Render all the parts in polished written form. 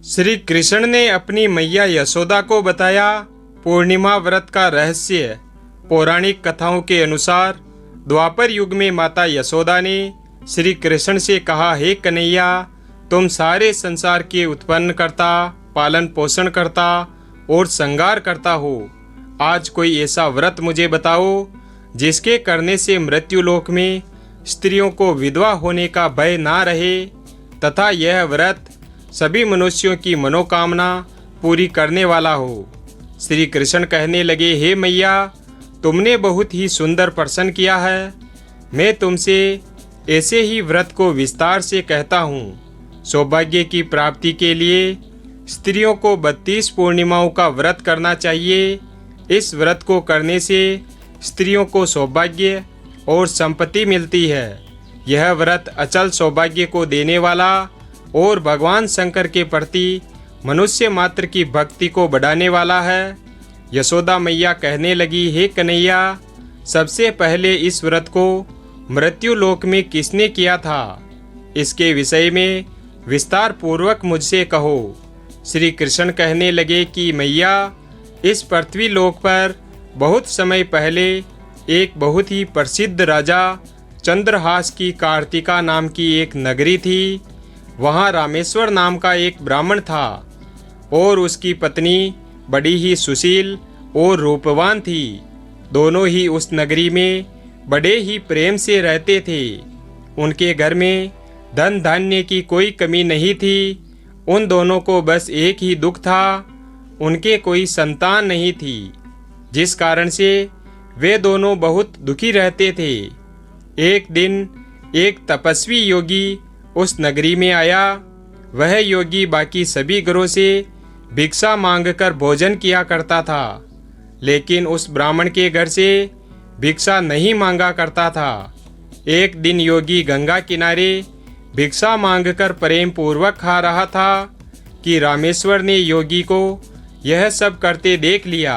श्री कृष्ण ने अपनी मैया यशोदा को बताया पूर्णिमा व्रत का रहस्य। पौराणिक कथाओं के अनुसार द्वापर युग में माता यशोदा ने श्री कृष्ण से कहा, हे कन्हैया, तुम सारे संसार के उत्पन्न करता, पालन पोषण करता और श्रृंगार करता हो। आज कोई ऐसा व्रत मुझे बताओ जिसके करने से मृत्युलोक में स्त्रियों को विधवा होने का भय ना रहे तथा यह व्रत सभी मनुष्यों की मनोकामना पूरी करने वाला हो। श्री कृष्ण कहने लगे, हे मैया, तुमने बहुत ही सुंदर प्रश्न किया है। मैं तुमसे ऐसे ही व्रत को विस्तार से कहता हूँ। सौभाग्य की प्राप्ति के लिए स्त्रियों को 32 पूर्णिमाओं का व्रत करना चाहिए। इस व्रत को करने से स्त्रियों को सौभाग्य और संपत्ति मिलती है। यह व्रत अचल सौभाग्य को देने वाला और भगवान शंकर के प्रति मनुष्य मात्र की भक्ति को बढ़ाने वाला है। यशोदा मैया कहने लगी, हे कन्हैया, सबसे पहले इस व्रत को मृत्यु लोक में किसने किया था? इसके विषय में विस्तार पूर्वक मुझसे कहो। श्री कृष्ण कहने लगे कि मैया, इस पृथ्वी लोक पर बहुत समय पहले एक बहुत ही प्रसिद्ध राजा चंद्रहास की कार्तिका नाम की एक नगरी थी। वहाँ रामेश्वर नाम का एक ब्राह्मण था और उसकी पत्नी बड़ी ही सुशील और रूपवान थी। दोनों ही उस नगरी में बड़े ही प्रेम से रहते थे। उनके घर में धन धान्य की कोई कमी नहीं थी। उन दोनों को बस एक ही दुख था, उनके कोई संतान नहीं थी, जिस कारण से वे दोनों बहुत दुखी रहते थे। एक दिन एक तपस्वी योगी उस नगरी में आया। वह योगी बाकी सभी घरों से भिक्षा मांगकर भोजन किया करता था, लेकिन उस ब्राह्मण के घर से भिक्षा नहीं मांगा करता था। एक दिन योगी गंगा किनारे भिक्षा मांगकर प्रेम पूर्वक खा रहा था कि रामेश्वर ने योगी को यह सब करते देख लिया।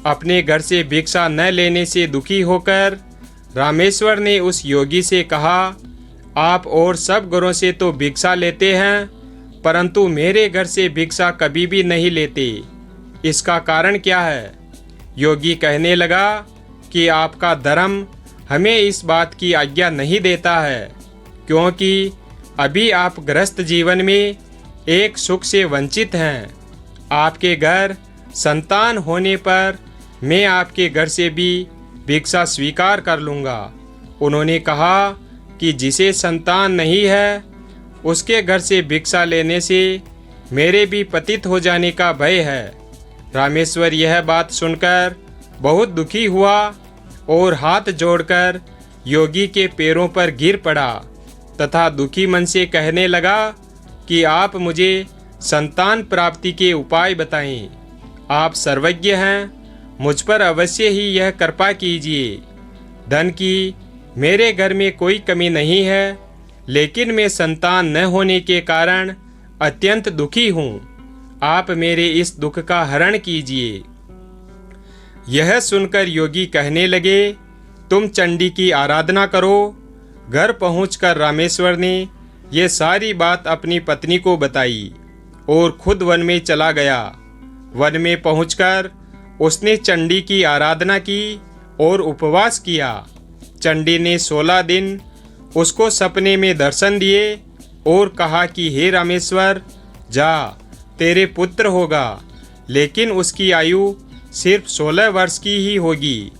अपने घर से भिक्षा न लेने से दुखी होकर रामेश्वर ने उस योगी से कहा, आप और सब घरों से तो भिक्षा लेते हैं, परंतु मेरे घर से भिक्षा कभी भी नहीं लेते। इसका कारण क्या है? योगी कहने लगा कि आपका धर्म हमें इस बात की आज्ञा नहीं देता है, क्योंकि अभी आप गृहस्थ जीवन में एक सुख से वंचित हैं। आपके घर संतान होने पर मैं आपके घर से भी भिक्षा स्वीकार कर लूँगा। उन्होंने कहा कि जिसे संतान नहीं है उसके घर से भिक्षा लेने से मेरे भी पतित हो जाने का भय है। रामेश्वर यह बात सुनकर बहुत दुखी हुआ और हाथ जोड़कर योगी के पैरों पर गिर पड़ा तथा दुखी मन से कहने लगा कि आप मुझे संतान प्राप्ति के उपाय बताएं। आप सर्वज्ञ हैं, मुझ पर अवश्य ही यह कृपा कीजिए। धन की मेरे घर में कोई कमी नहीं है, लेकिन मैं संतान न होने के कारण अत्यंत दुखी हूँ। आप मेरे इस दुख का हरण कीजिए। यह सुनकर योगी कहने लगे, तुम चंडी की आराधना करो। घर पहुंचकर रामेश्वर ने यह सारी बात अपनी पत्नी को बताई और खुद वन में चला गया। वन में पहुंचकर उसने चंडी की आराधना की और उपवास किया। चंडी ने 16 दिन उसको सपने में दर्शन दिए और कहा कि हे रामेश्वर, जा, तेरे पुत्र होगा, लेकिन उसकी आयु सिर्फ 16 वर्ष की ही होगी।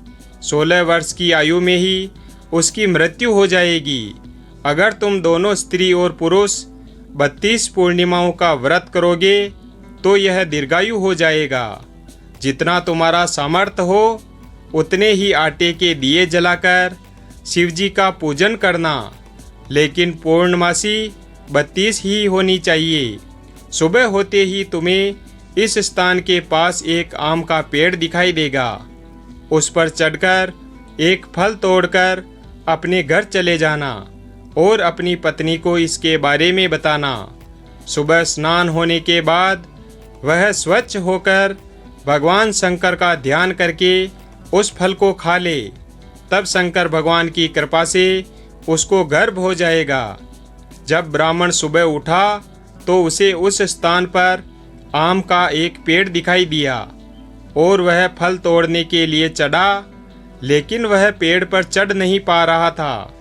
16 वर्ष की आयु में ही उसकी मृत्यु हो जाएगी। अगर तुम दोनों स्त्री और पुरुष 32 पूर्णिमाओं का व्रत करोगे तो यह दीर्घायु हो जाएगा। जितना तुम्हारा सामर्थ्य हो उतने ही आटे के दिए जलाकर शिवजी का पूजन करना, लेकिन पूर्णमासी 32 ही होनी चाहिए। सुबह होते ही तुम्हें इस स्थान के पास एक आम का पेड़ दिखाई देगा। उस पर चढ़कर एक फल तोड़कर अपने घर चले जाना और अपनी पत्नी को इसके बारे में बताना। सुबह स्नान होने के बाद वह स्वच्छ होकर भगवान शंकर का ध्यान करके उस फल को खा ले। तब शंकर भगवान की कृपा से उसको गर्भ हो जाएगा। जब ब्राह्मण सुबह उठा तो उसे उस स्थान पर आम का एक पेड़ दिखाई दिया और वह फल तोड़ने के लिए चढ़ा, लेकिन वह पेड़ पर चढ़ नहीं पा रहा था।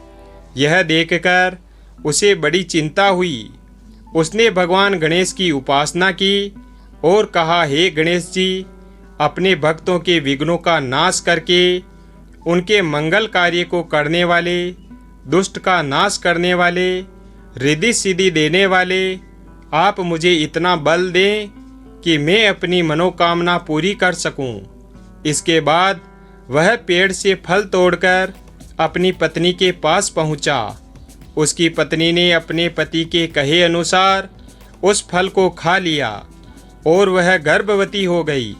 यह देखकर उसे बड़ी चिंता हुई। उसने भगवान गणेश की उपासना की और कहा, हे गणेश जी, अपने भक्तों के विघ्नों का नाश करके उनके मंगल कार्य को करने वाले, दुष्ट का नाश करने वाले, रिद्धि सिद्धि देने वाले, आप मुझे इतना बल दें कि मैं अपनी मनोकामना पूरी कर सकूं। इसके बाद वह पेड़ से फल तोड़कर अपनी पत्नी के पास पहुंचा। उसकी पत्नी ने अपने पति के कहे अनुसार उस फल को खा लिया और वह गर्भवती हो गई।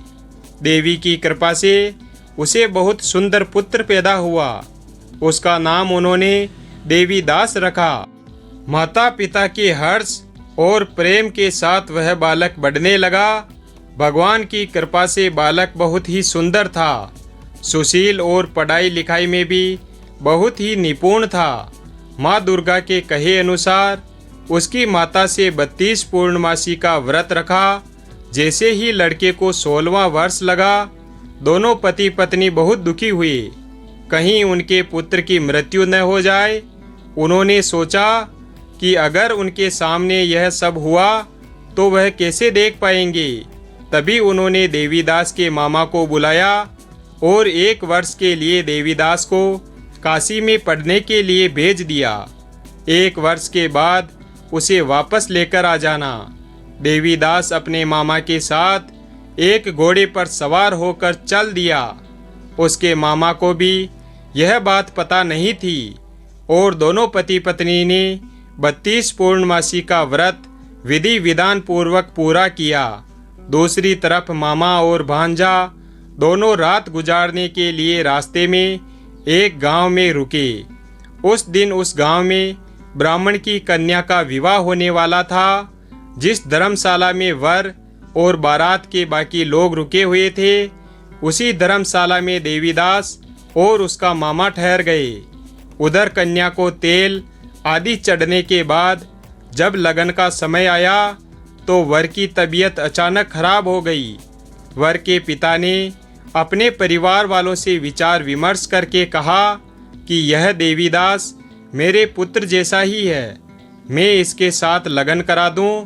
देवी की कृपा से उसे बहुत सुंदर पुत्र पैदा हुआ। उसका नाम उन्होंने देवीदास रखा। माता पिता के हर्ष और प्रेम के साथ वह बालक बढ़ने लगा। भगवान की कृपा से बालक बहुत ही सुंदर था, सुशील और पढ़ाई लिखाई में भी बहुत ही निपुण था। माँ दुर्गा के कहे अनुसार उसकी माता से 32 पूर्णमासी का व्रत रखा। जैसे ही लड़के को 16वां वर्ष लगा, दोनों पति पत्नी बहुत दुखी हुए, कहीं उनके पुत्र की मृत्यु न हो जाए। उन्होंने सोचा कि अगर उनके सामने यह सब हुआ तो वह कैसे देख पाएंगे। तभी उन्होंने देवीदास के मामा को बुलाया और 1 वर्ष के लिए देवीदास को काशी में पढ़ने के लिए भेज दिया। 1 वर्ष के बाद उसे वापस लेकर आ जाना। देवीदास अपने मामा के साथ एक घोड़े पर सवार होकर चल दिया। उसके मामा को भी यह बात पता नहीं थी और दोनों पति पत्नी ने 32 पूर्णमासी का व्रत विधि विधान पूर्वक पूरा किया। दूसरी तरफ मामा और भांजा दोनों रात गुजारने के लिए रास्ते में एक गांव में रुके। उस दिन उस गांव में ब्राह्मण की कन्या का विवाह होने वाला था। जिस धर्मशाला में वर और बारात के बाकी लोग रुके हुए थे, उसी धर्मशाला में देवीदास और उसका मामा ठहर गए। उधर कन्या को तेल आदि चढ़ने के बाद जब लगन का समय आया तो वर की तबीयत अचानक खराब हो गई। वर के पिता ने अपने परिवार वालों से विचार विमर्श करके कहा कि यह देवीदास मेरे पुत्र जैसा ही है, मैं इसके साथ लगन करा दूं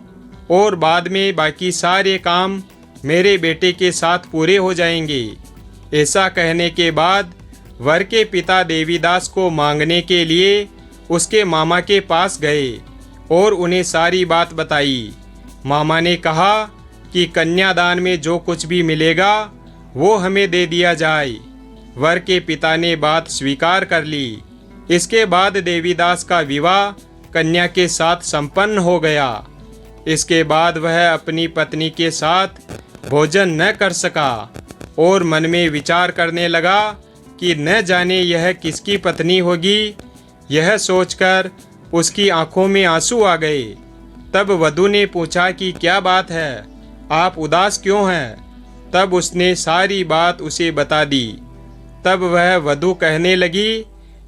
और बाद में बाकी सारे काम मेरे बेटे के साथ पूरे हो जाएंगे। ऐसा कहने के बाद वर के पिता देवीदास को मांगने के लिए उसके मामा के पास गए और उन्हें सारी बात बताई। मामा ने कहा कि कन्यादान में जो कुछ भी मिलेगा वो हमें दे दिया जाए। वर के पिता ने बात स्वीकार कर ली। इसके बाद देवीदास का विवाह कन्या के साथ संपन्न हो गया। इसके बाद वह अपनी पत्नी के साथ भोजन न कर सका और मन में विचार करने लगा कि न जाने यह किसकी पत्नी होगी। यह सोचकर उसकी आंखों में आंसू आ गए। तब वधू ने पूछा कि क्या बात है, आप उदास क्यों हैं? तब उसने सारी बात उसे बता दी। तब वह वधू कहने लगी,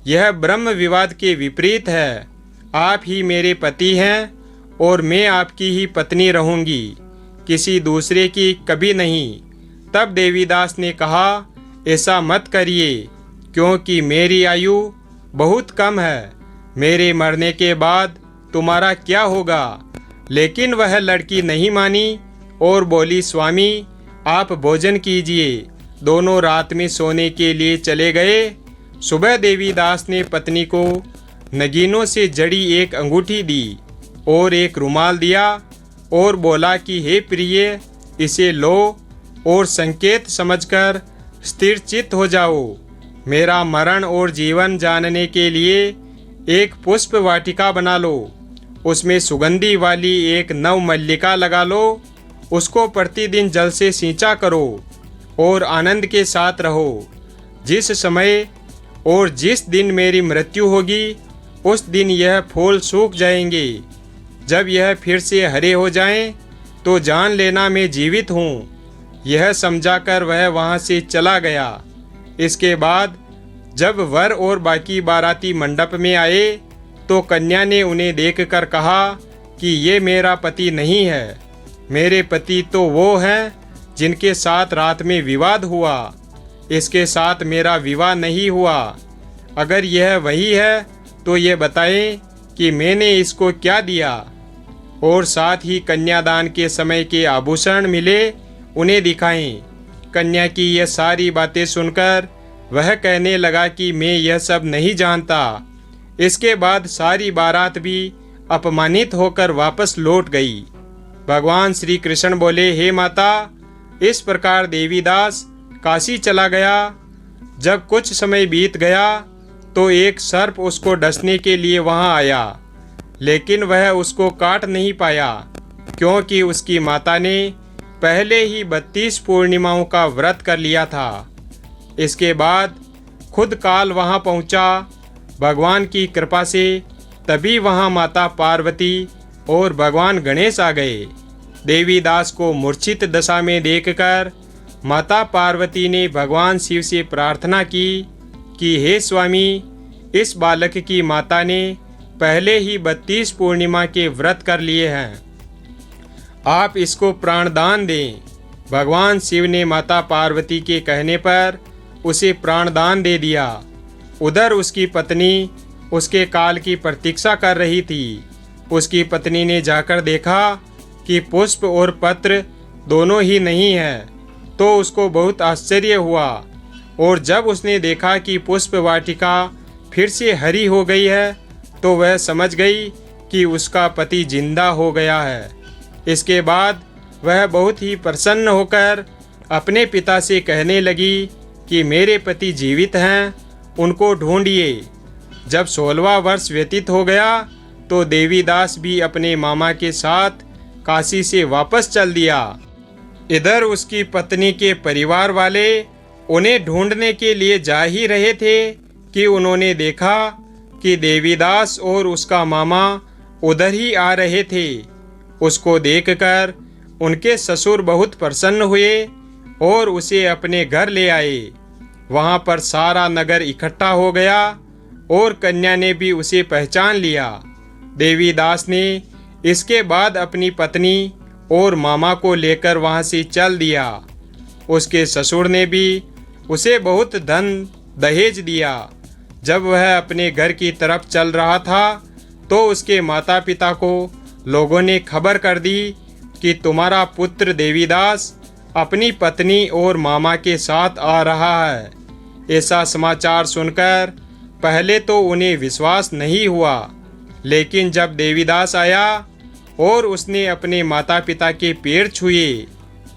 यह ब्रह्म विवाद के विपरीत है। आप ही मेरे पति हैं और मैं आपकी ही पत्नी रहूंगी, किसी दूसरे की कभी नहीं। तब देवीदास ने कहा, ऐसा मत करिए, क्योंकि मेरी आयु बहुत कम है। मेरे मरने के बाद तुम्हारा क्या होगा? लेकिन वह लड़की नहीं मानी और बोली, स्वामी आप भोजन कीजिए। दोनों रात में सोने के लिए चले गए। सुबह देवीदास ने पत्नी को नगीनों से जड़ी एक अंगूठी दी और एक रुमाल दिया और बोला कि हे प्रिय, इसे लो और संकेत समझकर स्थिर चित्त हो जाओ। मेरा मरण और जीवन जानने के लिए एक पुष्प वाटिका बना लो। उसमें सुगंधी वाली एक नव मल्लिका लगा लो। उसको प्रतिदिन जल से सींचा करो और आनंद के साथ रहो। जिस समय और जिस दिन मेरी मृत्यु होगी, उस दिन यह फूल सूख जाएंगे। जब यह फिर से हरे हो जाएं, तो जान लेना मैं जीवित हूँ। यह समझाकर वह वहाँ से चला गया। इसके बाद जब वर और बाकी बाराती मंडप में आए, तो कन्या ने उन्हें देखकर कहा कि ये मेरा पति नहीं है, मेरे पति तो वो हैं जिनके साथ रात में विवाद हुआ, इसके साथ मेरा विवाह नहीं हुआ। अगर यह वही है तो ये बताएं कि मैंने इसको क्या दिया, और साथ ही कन्यादान के समय के आभूषण मिले उन्हें दिखाएं। कन्या की यह सारी बातें सुनकर वह कहने लगा कि मैं यह सब नहीं जानता। इसके बाद सारी बारात भी अपमानित होकर वापस लौट गई। भगवान श्री कृष्ण बोले, हे माता, इस प्रकार देवीदास काशी चला गया। जब कुछ समय बीत गया तो एक सर्प उसको डसने के लिए वहां आया, लेकिन वह उसको काट नहीं पाया, क्योंकि उसकी माता ने पहले ही 32 पूर्णिमाओं का व्रत कर लिया था। इसके बाद खुद काल वहां पहुंचा। भगवान की कृपा से तभी वहां माता पार्वती और भगवान गणेश आ गए। देवीदास को मूर्छित दशा में देखकर माता पार्वती ने भगवान शिव से प्रार्थना की कि हे स्वामी, इस बालक की माता ने पहले ही 32 पूर्णिमा के व्रत कर लिए हैं, आप इसको प्राणदान दें। भगवान शिव ने माता पार्वती के कहने पर उसे प्राणदान दे दिया। उधर उसकी पत्नी उसके काल की प्रतीक्षा कर रही थी। उसकी पत्नी ने जाकर देखा कि पुष्प और पत्र दोनों ही नहीं हैं, तो उसको बहुत आश्चर्य हुआ। और जब उसने देखा कि पुष्प वाटिका फिर से हरी हो गई है, तो वह समझ गई कि उसका पति जिंदा हो गया है। इसके बाद वह बहुत ही प्रसन्न होकर अपने पिता से कहने लगी कि मेरे पति जीवित हैं, उनको ढूंढिए। जब 16वां वर्ष व्यतीत हो गया तो देवीदास भी अपने मामा के साथ काशी से वापस चल दिया। इधर उसकी पत्नी के परिवार वाले उन्हें ढूंढने के लिए जा ही रहे थे कि उन्होंने देखा कि देवीदास और उसका मामा उधर ही आ रहे थे। उसको देखकर उनके ससुर बहुत प्रसन्न हुए और उसे अपने घर ले आए। वहां पर सारा नगर इकट्ठा हो गया और कन्या ने भी उसे पहचान लिया। देवीदास ने इसके बाद अपनी पत्नी और मामा को लेकर वहां से चल दिया। उसके ससुर ने भी उसे बहुत धन दहेज दिया। जब वह अपने घर की तरफ चल रहा था तो उसके माता पिता को लोगों ने खबर कर दी कि तुम्हारा पुत्र देवीदास अपनी पत्नी और मामा के साथ आ रहा है। ऐसा समाचार सुनकर पहले तो उन्हें विश्वास नहीं हुआ, लेकिन जब देवीदास आया और उसने अपने माता पिता के पैर छुए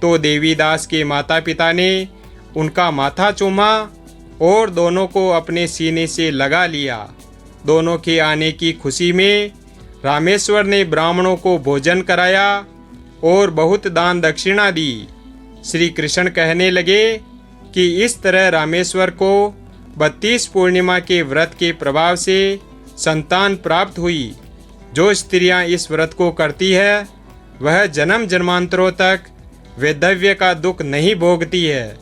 तो देवीदास के माता पिता ने उनका माथा चूमा और दोनों को अपने सीने से लगा लिया। दोनों के आने की खुशी में रामेश्वर ने ब्राह्मणों को भोजन कराया और बहुत दान दक्षिणा दी। श्री कृष्ण कहने लगे कि इस तरह रामेश्वर को 32 पूर्णिमा के व्रत के प्रभाव से संतान प्राप्त हुई। जो स्त्रियां इस व्रत को करती है वह जन्म जन्मांतरों तक वैधव्य का दुख नहीं भोगती है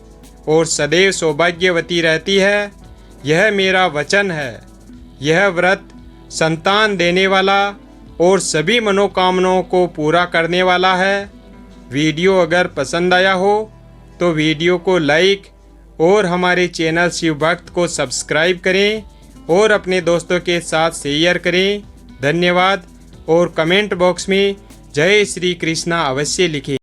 और सदैव सौभाग्यवती रहती है। यह मेरा वचन है। यह व्रत संतान देने वाला और सभी मनोकामनाओं को पूरा करने वाला है। वीडियो अगर पसंद आया हो तो वीडियो को लाइक और हमारे चैनल शिव भक्त को सब्सक्राइब करें और अपने दोस्तों के साथ शेयर करें। धन्यवाद। और कमेंट बॉक्स में जय श्री कृष्णा अवश्य लिखें।